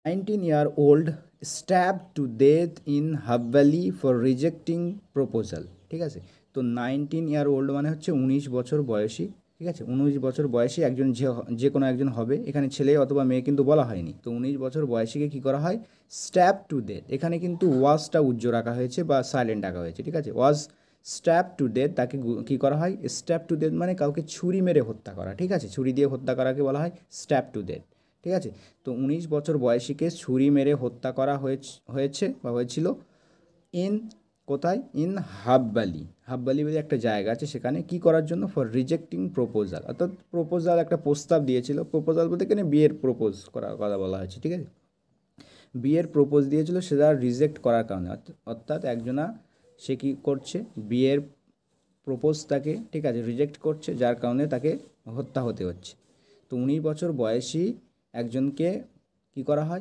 19-year-old stabbed to death in Hubballi for rejecting proposal. ঠিক আছে, তো 19-year-old মানে হচ্ছে 19 বছর বয়সী। ঠিক আছে, 19 বছর বয়সী একজন যে কোনো একজন হবে, এখানে ছেলে অথবা মেয়ে কিন্তু বলা হয়নি। তো 19 বছর বয়সীকে কী করা হয়, স্ট্যাব টু ডেথ। এখানে কিন্তু ওয়াজটা উজ্জ্ব রাখা হয়েছে বা সাইলেন্ট রাখা হয়েছে। ঠিক আছে, ওয়াজ স্ট্যাব টু ডেথ, তাকে কী করা হয়, স্ট্যাব টু ডেথ মানে কাউকে ছুরি মেরে হত্যা করা। ঠিক আছে, ছুরি দিয়ে হত্যা করাকে বলা হয় স্ট্যাব টু ডেথ। ঠিক আছে, তো 19 বছর বয়সীকে ছুরি মেরে হত্যা করা হয়েছে বা হয়েছিল ইন, কোথায়, ইন হাবভালি। হাবভালি বলে একটা জায়গা আছে, সেখানে কি করার জন্য, ফর রিজেক্টিং প্রপোজাল। অর্থাৎ প্রপোজাল, একটা প্রস্তাব দিয়েছিল। প্রপোজাল বলতে এখানে বিয়ের প্রপোজ করার কথা বলা হয়েছে। ঠিক আছে, বিয়ের প্রপোজ দিয়েছিল, সেটা রিজেক্ট করার কারণে। অর্থাৎ একজনা সে কী করছে, বিয়ের প্রপোজটাকে, ঠিক আছে, রিজেক্ট করছে, যার কারণে তাকে হত্যা হতে হচ্ছে। তো 19 বছর বয়সী একজনকে কী করা হয়,